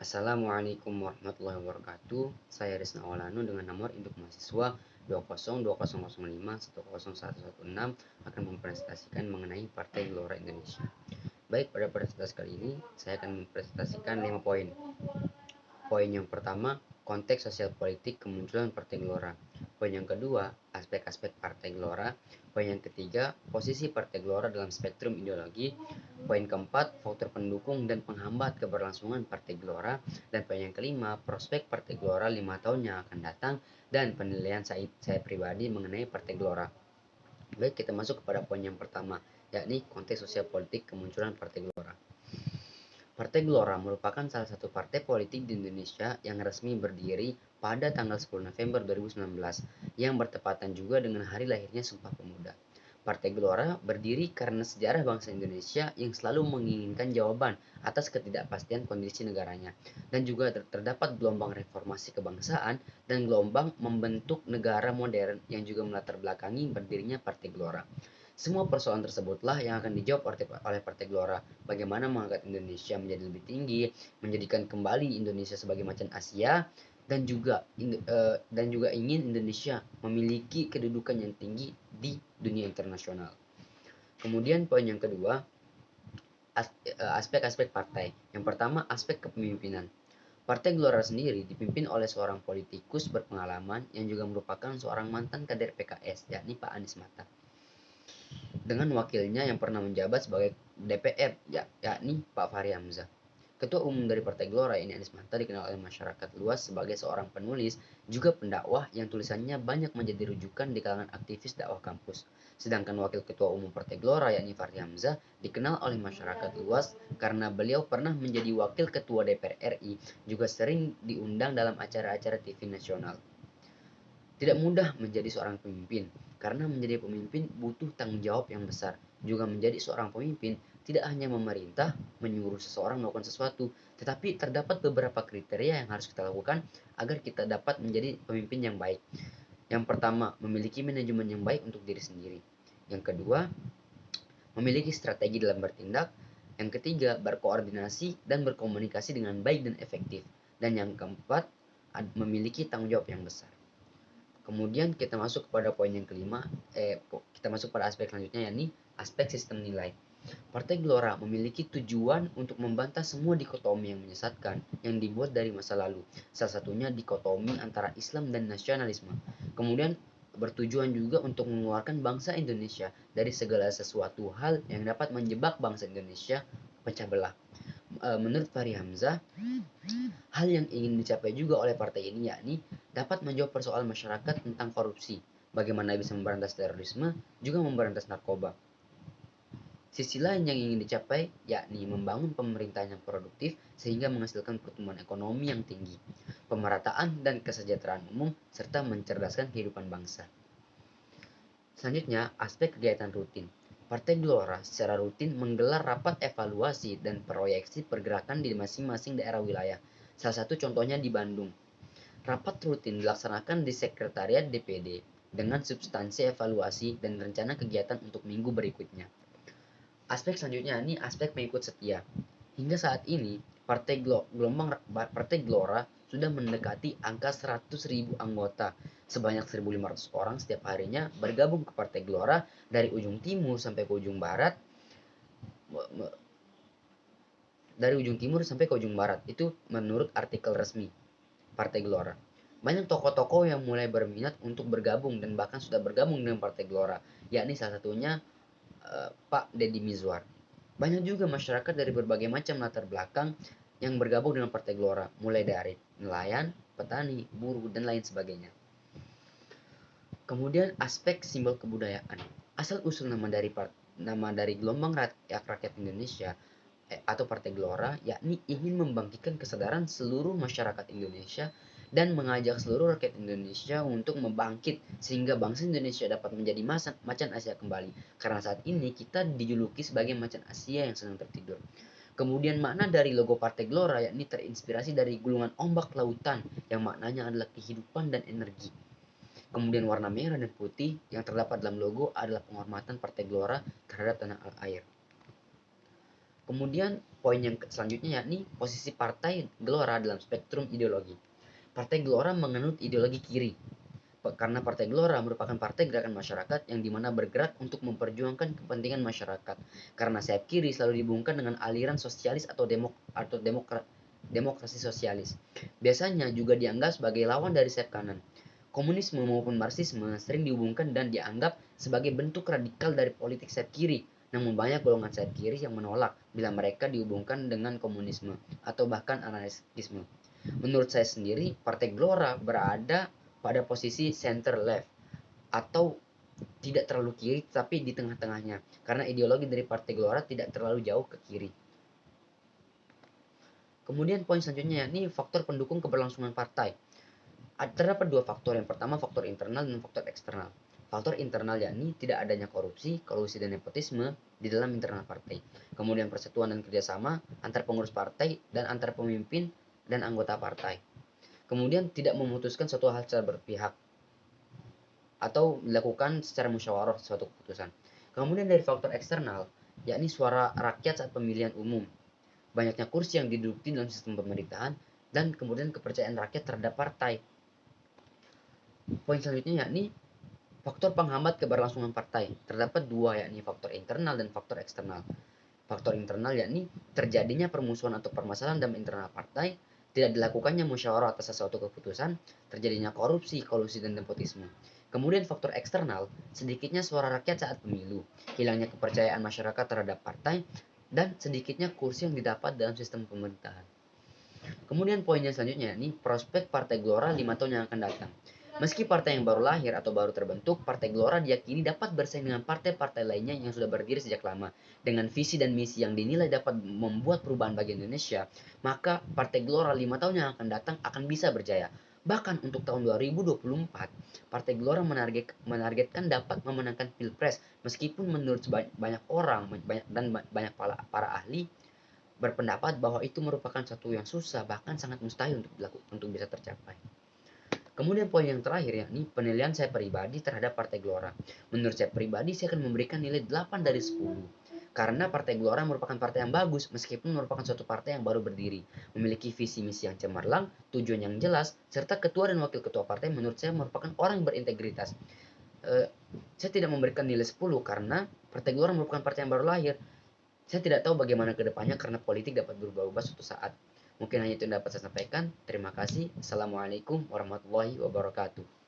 Assalamualaikum warahmatullahi wabarakatuh. Saya Rizna Awalanu dengan nomor induk mahasiswa 202005 akan mempresentasikan mengenai Partai Gelora Indonesia. Baik, pada presentasi kali ini saya akan mempresentasikan 5 poin. Poin yang pertama, konteks sosial politik kemunculan Partai Gelora. Poin yang kedua, aspek-aspek Partai Gelora. Poin yang ketiga, posisi Partai Gelora dalam spektrum ideologi. Poin keempat, faktor pendukung dan penghambat keberlangsungan Partai Gelora. Dan poin yang kelima, prospek Partai Gelora 5 tahun yang akan datang dan penilaian saya pribadi mengenai Partai Gelora. Baik, kita masuk kepada poin yang pertama, yakni konteks sosial politik kemunculan Partai Gelora. Partai Gelora merupakan salah satu partai politik di Indonesia yang resmi berdiri pada tanggal 10 November 2019 yang bertepatan juga dengan hari lahirnya Sumpah Pemuda. Partai Gelora berdiri karena sejarah bangsa Indonesia yang selalu menginginkan jawaban atas ketidakpastian kondisi negaranya, dan juga terdapat gelombang reformasi kebangsaan dan gelombang membentuk negara modern yang juga melatar belakangi berdirinya Partai Gelora. Semua persoalan tersebutlah yang akan dijawab oleh Partai Gelora. Bagaimana mengangkat Indonesia menjadi lebih tinggi, menjadikan kembali Indonesia sebagai macan Asia, dan juga ingin Indonesia memiliki kedudukan yang tinggi di dunia internasional. Kemudian poin yang kedua, aspek-aspek partai. Yang pertama, aspek kepemimpinan. Partai Gelora sendiri dipimpin oleh seorang politikus berpengalaman yang juga merupakan seorang mantan kader PKS, yakni Pak Anies Mata, dengan wakilnya yang pernah menjabat sebagai DPR, yakni Pak Fahri Hamzah. Ketua umum dari Partai Gelora ini, Anies Mata, dikenal oleh masyarakat luas sebagai seorang penulis, juga pendakwah yang tulisannya banyak menjadi rujukan di kalangan aktivis dakwah kampus. Sedangkan wakil ketua umum Partai Gelora, yakni Fahri Hamzah, dikenal oleh masyarakat luas karena beliau pernah menjadi wakil ketua DPR RI, juga sering diundang dalam acara-acara TV nasional. Tidak mudah menjadi seorang pemimpin, karena menjadi pemimpin butuh tanggung jawab yang besar. Juga menjadi seorang pemimpin tidak hanya memerintah, menyuruh seseorang melakukan sesuatu, tetapi terdapat beberapa kriteria yang harus kita lakukan agar kita dapat menjadi pemimpin yang baik. Yang pertama, memiliki manajemen yang baik untuk diri sendiri. Yang kedua, memiliki strategi dalam bertindak. Yang ketiga, berkoordinasi dan berkomunikasi dengan baik dan efektif. Dan yang keempat, memiliki tanggung jawab yang besar. Kemudian kita masuk kepada poin yang kelima, kita masuk pada aspek selanjutnya, yakni aspek sistem nilai. Partai Gelora memiliki tujuan untuk membantah semua dikotomi yang menyesatkan yang dibuat dari masa lalu. Salah satunya dikotomi antara Islam dan nasionalisme. Kemudian bertujuan juga untuk mengeluarkan bangsa Indonesia dari segala sesuatu hal yang dapat menjebak bangsa Indonesia pecah belah. Menurut Fahri Hamzah, hal yang ingin dicapai juga oleh partai ini yakni dapat menjawab persoalan masyarakat tentang korupsi, bagaimana bisa memberantas terorisme, juga memberantas narkoba. Sisi lain yang ingin dicapai yakni membangun pemerintahan yang produktif sehingga menghasilkan pertumbuhan ekonomi yang tinggi, pemerataan dan kesejahteraan umum, serta mencerdaskan kehidupan bangsa. Selanjutnya, aspek kegiatan rutin. Partai Gelora secara rutin menggelar rapat evaluasi dan proyeksi pergerakan di masing-masing daerah wilayah. Salah satu contohnya di Bandung. Rapat rutin dilaksanakan di sekretariat DPD dengan substansi evaluasi dan rencana kegiatan untuk minggu berikutnya. Aspek selanjutnya ini aspek pengikut setia. Hingga saat ini, Partai Gelora sudah mendekati angka 100.000 anggota. Sebanyak 1.500 orang setiap harinya bergabung ke Partai Gelora dari ujung timur sampai ke ujung barat. Dari ujung timur sampai ke ujung barat, itu menurut artikel resmi Partai Gelora. Banyak tokoh-tokoh yang mulai berminat untuk bergabung dan bahkan sudah bergabung dengan Partai Gelora, yakni salah satunya Pak Deddy Mizwar. Banyak juga masyarakat dari berbagai macam latar belakang yang bergabung dengan Partai Gelora, mulai dari nelayan, petani, buruh, dan lain sebagainya. Kemudian aspek simbol kebudayaan. Asal usul nama dari gelombang rakyat Indonesia atau Partai Gelora yakni ingin membangkitkan kesadaran seluruh masyarakat Indonesia dan mengajak seluruh rakyat Indonesia untuk membangkit sehingga bangsa Indonesia dapat menjadi macan Asia kembali, karena saat ini kita dijuluki sebagai macan Asia yang sedang tertidur. Kemudian makna dari logo Partai Gelora yakni terinspirasi dari gulungan ombak lautan yang maknanya adalah kehidupan dan energi. Kemudian warna merah dan putih yang terdapat dalam logo adalah penghormatan Partai Gelora terhadap tanah air. Kemudian Poin yang selanjutnya yakni posisi Partai Gelora dalam spektrum ideologi. Partai Gelora menganut ideologi kiri, karena Partai Gelora merupakan partai gerakan masyarakat yang dimana bergerak untuk memperjuangkan kepentingan masyarakat. Karena sayap kiri selalu dihubungkan dengan aliran sosialis atau demokrasi sosialis. Biasanya juga dianggap sebagai lawan dari sayap kanan. Komunisme maupun Marxisme sering dihubungkan dan dianggap sebagai bentuk radikal dari politik sayap kiri. Namun banyak golongan sayap kiri yang menolak bila mereka dihubungkan dengan komunisme atau bahkan anarkisme. Menurut saya sendiri, Partai Gelora berada pada posisi center left atau tidak terlalu kiri tapi di tengah-tengahnya, karena ideologi dari Partai Gelora tidak terlalu jauh ke kiri. Kemudian poin selanjutnya yakni faktor pendukung keberlangsungan partai. Terdapat dua faktor, yang pertama faktor internal dan faktor eksternal. Faktor internal yakni tidak adanya korupsi, kolusi dan nepotisme di dalam internal partai. Kemudian persatuan dan kerjasama antar pengurus partai dan antar pemimpin dan anggota partai. Kemudian tidak memutuskan suatu hal secara berpihak atau dilakukan secara musyawarah suatu keputusan. Kemudian dari faktor eksternal, yakni suara rakyat saat pemilihan umum, banyaknya kursi yang diduduki dalam sistem pemerintahan, dan kemudian kepercayaan rakyat terhadap partai. Poin selanjutnya yakni faktor penghambat keberlangsungan partai. Terdapat dua, yakni faktor internal dan faktor eksternal. Faktor internal yakni terjadinya permusuhan atau permasalahan dalam internal partai, tidak dilakukannya musyawarah atas sesuatu keputusan, terjadinya korupsi, kolusi, dan nepotisme. Kemudian faktor eksternal, sedikitnya suara rakyat saat pemilu, hilangnya kepercayaan masyarakat terhadap partai, dan sedikitnya kursi yang didapat dalam sistem pemerintahan. Kemudian poin yang selanjutnya, ini prospek Partai Gelora 5 tahun yang akan datang. Meski partai yang baru lahir atau baru terbentuk, Partai Gelora diyakini dapat bersaing dengan partai-partai lainnya yang sudah berdiri sejak lama. Dengan visi dan misi yang dinilai dapat membuat perubahan bagi Indonesia, maka Partai Gelora 5 tahun yang akan datang akan bisa berjaya. Bahkan untuk tahun 2024, Partai Gelora menargetkan dapat memenangkan Pilpres, meskipun menurut banyak orang dan banyak para ahli berpendapat bahwa itu merupakan satu yang susah, bahkan sangat mustahil untuk bisa tercapai. Kemudian poin yang terakhir yakni penilaian saya pribadi terhadap Partai Gelora. Menurut saya pribadi, saya akan memberikan nilai 8 dari 10. Karena Partai Gelora merupakan partai yang bagus meskipun merupakan suatu partai yang baru berdiri, memiliki visi misi yang cemerlang, tujuan yang jelas, serta ketua dan wakil ketua partai menurut saya merupakan orang yang berintegritas. Saya tidak memberikan nilai 10 karena Partai Gelora merupakan partai yang baru lahir. Saya tidak tahu bagaimana ke depannya karena politik dapat berubah-ubah suatu saat. Mungkin hanya itu yang dapat saya sampaikan. Terima kasih. Assalamualaikum warahmatullahi wabarakatuh.